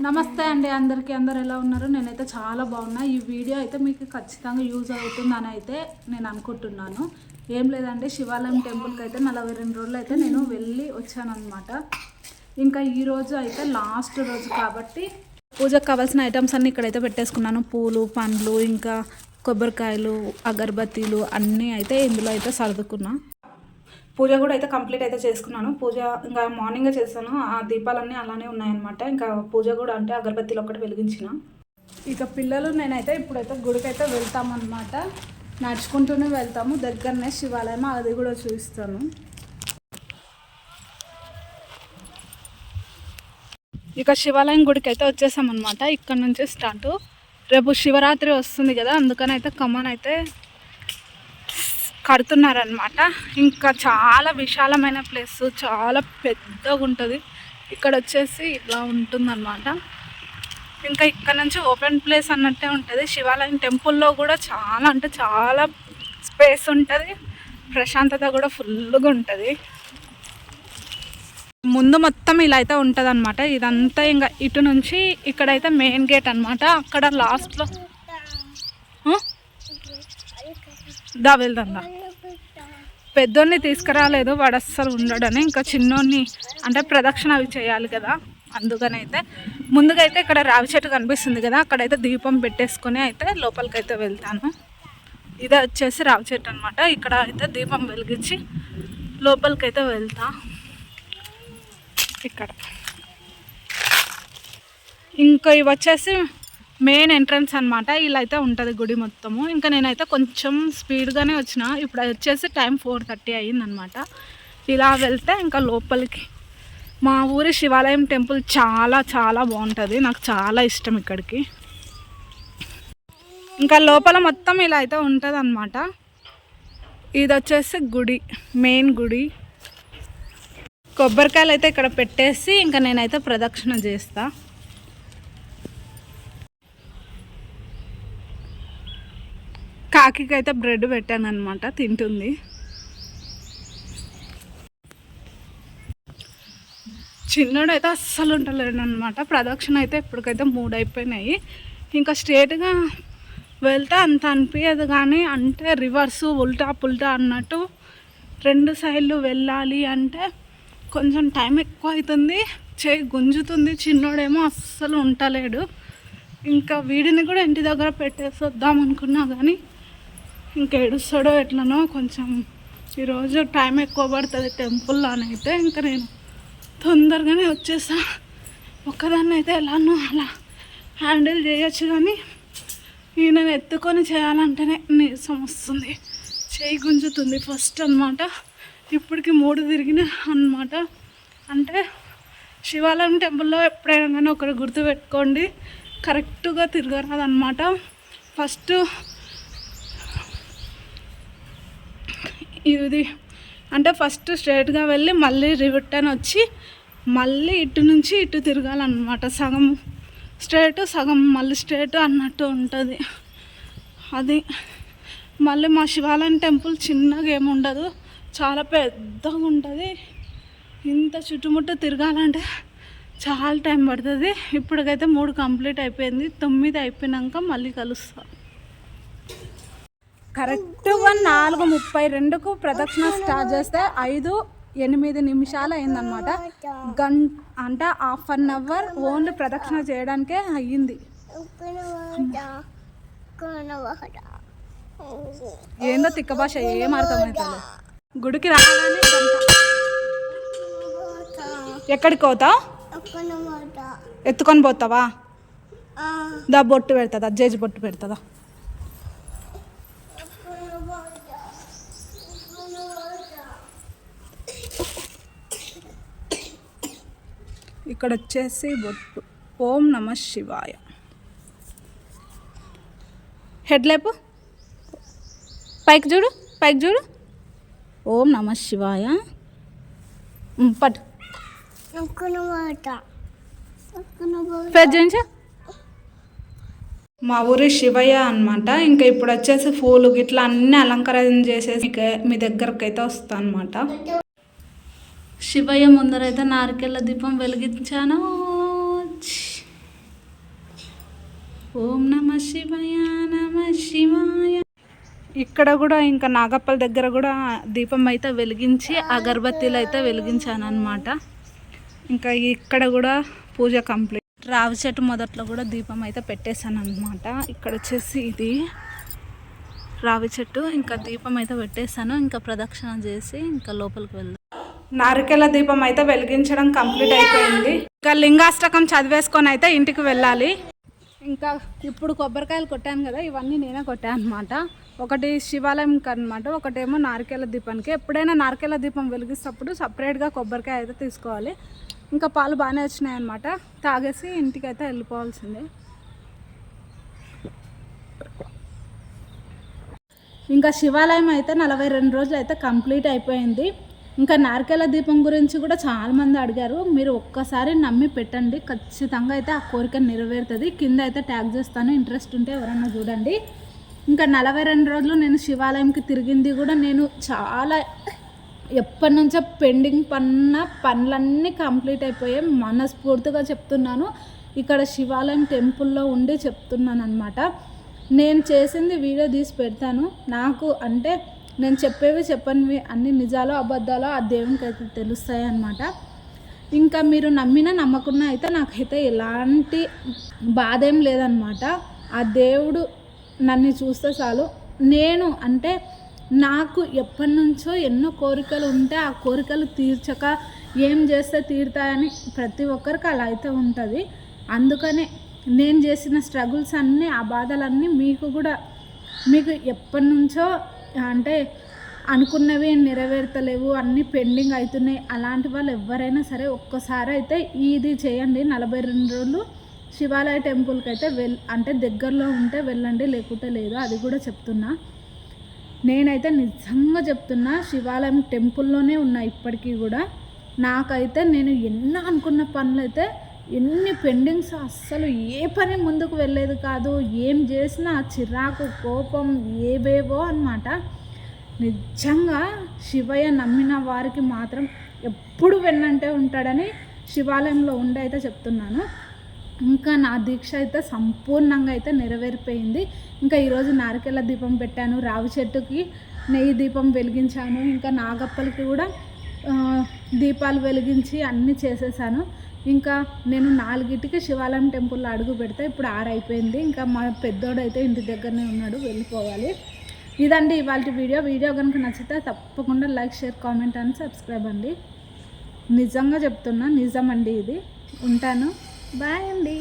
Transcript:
నమస్తే అండి అందరికీ. అందరు ఎలా ఉన్నారు? నేనైతే చాలా బాగున్నా. ఈ వీడియో అయితే మీకు ఖచ్చితంగా యూజ్ అవుతుందని అయితే నేను అనుకుంటున్నాను. ఏం లేదండి, శివాలయం టెంపుల్కి అయితే 42 రోజులు అయితే నేను వెళ్ళి వచ్చాను అనమాట. ఇంకా ఈరోజు అయితే లాస్ట్ రోజు కాబట్టి పూజకు కావాల్సిన ఐటమ్స్ అన్నీ ఇక్కడైతే పెట్టేసుకున్నాను. పూలు, పండ్లు, ఇంకా కొబ్బరికాయలు, అగరబత్తీలు అన్నీ అయితే ఇందులో అయితే సర్దుకున్నా. పూజ కూడా అయితే కంప్లీట్ అయితే చేసుకున్నాను. పూజ ఇంకా మార్నింగే చేశాను. ఆ దీపాలన్నీ అలానే ఉన్నాయన్నమాట. ఇంకా పూజ కూడా అంటే అగరబత్తీలు ఒకటి వెలిగించిన. ఇక పిల్లలు నేనైతే ఇప్పుడైతే గుడికి అయితే వెళ్తామన్నమాట. నడుచుకుంటూనే వెళ్తాము. దగ్గరనే శివాలయం, అది కూడా చూపిస్తాను. ఇక శివాలయం గుడికి అయితే వచ్చేసామన్నమాట. ఇక్కడ నుంచి స్టార్ట్. రేపు శివరాత్రి వస్తుంది కదా, అందుకని అయితే కమాన్ అయితే కడుతున్నారనమాట. ఇంకా చాలా విశాలమైన ప్లేస్, చాలా పెద్దగా ఉంటుంది. ఇక్కడ వచ్చేసి ఇట్లా ఉంటుందన్నమాట. ఇంకా ఇక్కడ నుంచి ఓపెన్ ప్లేస్ అన్నట్టే ఉంటుంది. శివాలయం టెంపుల్లో కూడా చాలా అంటే చాలా స్పేస్ ఉంటుంది. ప్రశాంతత కూడా ఫుల్గా ఉంటుంది. ముందు మొత్తం ఇలా అయితే ఉంటుంది అనమాట. ఇదంతా ఇంకా ఇటు నుంచి ఇక్కడైతే మెయిన్ గేట్ అనమాట. అక్కడ లాస్ట్లో దా వెళ్దాం. పెద్దోడిని తీసుకురాలేదు, వాడు అస్సలు ఉండడని. ఇంకా చిన్నోడిని అంటే ప్రదక్షిణ అవి చేయాలి కదా, అందుకనైతే ముందుగా అయితే ఇక్కడ రావి చెట్టు కనిపిస్తుంది కదా, అక్కడైతే దీపం పెట్టేసుకొని అయితే లోపలికైతే వెళ్తాను. ఇదే వచ్చేసి రావి చెట్టు అనమాట. ఇక్కడ అయితే దీపం వెలిగించి లోపలికైతే వెళ్తా. ఇక్కడ ఇంకా ఇవి వచ్చేసి మెయిన్ ఎంట్రన్స్ అనమాట. ఇలా అయితే ఉంటుంది గుడి మొత్తము. ఇంకా నేనైతే కొంచెం స్పీడ్గానే వచ్చిన. ఇప్పుడు వచ్చేసి టైం 4:30 అయ్యిందనమాట. ఇలా వెళ్తే ఇంకా లోపలికి మా ఊరి శివాలయం టెంపుల్ చాలా చాలా బాగుంటుంది. నాకు చాలా ఇష్టం ఇక్కడికి. ఇంకా లోపల మొత్తం ఇలా అయితే ఉంటుంది అనమాట. ఇది వచ్చేసి గుడి, మెయిన్ గుడి. కొబ్బరికాయలు అయితే ఇక్కడ పెట్టేసి ఇంకా నేనైతే ప్రదక్షిణ చేస్తా. కాకికి అయితే బ్రెడ్ పెట్టాను అనమాట, తింటుంది. చిన్నోడు అయితే అస్సలు ఉంటలేడు అనమాట. ప్రదక్షిణ అయితే ఇప్పటికైతే 3 అయిపోయినాయి. ఇంకా స్ట్రేట్గా వెళ్తే అంత అనిపించదు, కానీ అంటే రివర్సు ఉల్టా పుల్టా అన్నట్టు 2 సైడ్లు వెళ్ళాలి అంటే కొంచెం టైం ఎక్కువ అవుతుంది, చేయి గుంజుతుంది. చిన్నోడేమో అస్సలు ఉంటలేడు. ఇంకా వీడిని కూడా ఇంటి దగ్గర పెట్టేసి వద్దాం అనుకున్నా, కానీ ఇంకా ఏడుస్తాడో ఎట్లనో. కొంచెం ఈరోజు టైం ఎక్కువ పడుతుంది టెంపుల్లో అని అయితే ఇంకా నేను తొందరగానే వచ్చేసా. ఒక్కదాన్ని అయితే ఎలానో అలా హ్యాండిల్ చేయొచ్చు, కానీ ఈయనని ఎత్తుకొని చేయాలంటేనే నీరసం వస్తుంది, చేయి గుంజుతుంది ఫస్ట్ అనమాట. ఇప్పటికి 3 తిరిగిన అనమాట. అంటే శివాలయం టెంపుల్లో ఎప్పుడైనా కానీ ఒకటి గుర్తుపెట్టుకోండి, కరెక్ట్గా తిరగరాదనమాట. ఫస్ట్ ఇది అంటే ఫస్ట్ స్ట్రైట్గా వెళ్ళి మళ్ళీ రిటర్న్ వచ్చి మళ్ళీ ఇటు నుంచి ఇటు తిరగాలన్నమాట. సగం స్ట్రైట్, సగం మళ్ళీ స్ట్రైట్ అన్నట్టు ఉంటుంది. అది మళ్ళీ మా శివాలయం టెంపుల్ చిన్నగా ఏముండదు, చాలా పెద్దగా ఉంటుంది. ఇంత చుట్టుముట్టు తిరగాలంటే చాలా టైం పడుతుంది. ఇప్పటికైతే 3 కంప్లీట్ అయిపోయింది. 9 అయిపోయినాక మళ్ళీ కలుస్తా. కరెక్ట్గా 4:32కు ప్రదక్షిణ స్టార్ట్ చేస్తే 5-8 నిమిషాలు అయిందనమాట. అంటే 1/2 అవర్ ఓన్లీ ప్రదక్షిణ చేయడానికే అయ్యింది. ఏందో తిక్క భాష, ఏం అర్థమవుతుంది. గుడికి రాగానే ఎక్కడికి పోతావు? ఎత్తుకొని పోతావా? దా బొట్టు పెడుతుందా, జేజి బొట్టు పెడుతుందా? ఇక్కడ వచ్చేసి బొట్టు. ఓం నమ శివాయ. హెడ్ లేపు, పైకి చూడు, పైకి చూడు. ఓం నమ శివాయ. పట్టు ఫేస్ చేయించా. మా ఊరి శివయ్య అనమాట. ఇంకా ఇప్పుడు వచ్చేసి పూలు గిట్లా అన్నీ అలంకరణ చేసేసి మీ దగ్గరకు అయితే వస్తా అనమాట. శివయ్య ముందరైతే నారికెళ్ళ దీపం వెలిగించాను. ఓం నమ శివాయ నమ శివాయ. ఇక్కడ కూడా ఇంకా నాగప్పల దగ్గర కూడా దీపం అయితే వెలిగించి అగరబత్తీలు అయితే వెలిగించాను అనమాట. ఇంకా ఇక్కడ కూడా పూజ కంప్లీట్. రావి చెట్టు మొదట్లో కూడా దీపం అయితే పెట్టేశాను అనమాట. ఇక్కడ వచ్చేసి ఇది రావి చెట్టు, ఇంకా దీపం అయితే పెట్టేశాను. ఇంకా ప్రదక్షిణ చేసి ఇంకా లోపలికి వెళ్దాం. నారికేల దీపం అయితే వెలిగించడం కంప్లీట్ అయిపోయింది. ఇంకా లింగాష్టకం చదివేసుకొని అయితే ఇంటికి వెళ్ళాలి. ఇంకా ఇప్పుడు కొబ్బరికాయలు కొట్టాను కదా, ఇవన్నీ నేనే కొట్టాను అనమాట. ఒకటి శివాలయంకి అనమాట, ఒకటేమో నారికేల దీపానికి. ఎప్పుడైనా నారికేల దీపం వెలిగిస్తప్పుడు సపరేట్గా కొబ్బరికాయ అయితే తీసుకోవాలి. ఇంకా పాలు బాగానే వచ్చినాయి అనమాట. తాగేసి ఇంటికి అయితే వెళ్ళిపోవాల్సిందే. ఇంకా శివాలయం అయితే 42 రోజులు అయితే కంప్లీట్ అయిపోయింది. ఇంకా నారికేల దీపం గురించి కూడా చాలామంది అడిగారు. మీరు ఒక్కసారి నమ్మి పెట్టండి, ఖచ్చితంగా అయితే ఆ కోరిక నెరవేరుతుంది. కింద అయితే ట్యాగ్ చేస్తాను, ఇంట్రెస్ట్ ఉంటే ఎవరన్నా చూడండి. ఇంకా 42 రోజులు నేను శివాలయంకి తిరిగింది కూడా నేను చాలా ఎప్పటి నుంచో పెండింగ్ పనులన్నీ కంప్లీట్ అయిపోయాయి. మనస్ఫూర్తిగా చెప్తున్నాను. ఇక్కడ శివాలయం టెంపుల్లో ఉండి చెప్తున్నాను అనమాట. నేను చేసింది వీడియో తీసి పెడతాను. నాకు అంటే నేను చెప్పనివి అన్ని నిజాలో అబద్ధాలో ఆ దేవునికి అయితే తెలుస్తాయి అన్నమాట. ఇంకా మీరు నమ్మినా నమ్మకున్నా అయితే నాకైతే ఎలాంటి బాధ ఏం లేదనమాట. ఆ దేవుడు నన్ను చూస్తే చాలు. నేను అంటే నాకు ఎప్పటి నుంచో ఎన్నో కోరికలు ఉంటే ఆ కోరికలు తీర్చక ఏం చేస్తే తీరుతాయని ప్రతి ఒక్కరికి అలా అయితే ఉంటుంది. అందుకనే నేను చేసిన స్ట్రగుల్స్ అన్నీ, ఆ బాధలన్నీ మీకు ఎప్పటి నుంచో అంటే అనుకున్నవి నెరవేర్తలేవు, అన్నీ పెండింగ్ అవుతున్నాయి, అలాంటి వాళ్ళు ఎవరైనా సరే ఒక్కసారి అయితే ఇది చేయండి. 42 రోజులు శివాలయ టెంపుల్కి అయితే అంటే దగ్గరలో ఉంటే వెళ్ళండి, లేకుంటే లేదు. అది కూడా చెప్తున్నా. నేనైతే నిజంగా చెప్తున్నా, శివాలయం టెంపుల్లోనే ఉన్నా ఇప్పటికీ కూడా. నాకైతే నేను ఎన్నో అనుకున్న పనులు అయితే ఎన్ని పెండింగ్స్, అస్సలు ఏ పని ముందుకు వెళ్ళేది కాదు. ఏం చేసినా చిరాకు, కోపం ఏవేవో అన్నమాట. నిజంగా శివయ్య నమ్మిన వారికి మాత్రం ఎప్పుడు వెన్నంటే ఉంటాడని శివాలయంలో ఉండి అయితే చెప్తున్నాను. ఇంకా నా దీక్ష అయితే సంపూర్ణంగా అయితే నెరవేరిపోయింది. ఇంకా ఈరోజు నారికేల దీపం పెట్టాను, రావి చెట్టుకి నెయ్యి దీపం వెలిగించాను, ఇంకా నాగప్పలకి కూడా దీపాలు వెలిగించి అన్నీ చేసేసాను. ఇంకా నేను 4కి శివాలయం టెంపుల్లో అడుగు పెడితే ఇప్పుడు 6 అయిపోయింది. ఇంకా మా పెద్దోడైతే ఇంటి దగ్గరనే ఉన్నాడు, వెళ్ళిపోవాలి. ఇదండి ఇవాళ వీడియో కనుక నచ్చితే తప్పకుండా like, share, comment and subscribe అండి. నిజంగా చెప్తున్నా, నిజమండి ఇది. ఉంటాను. బాయ్ అండి.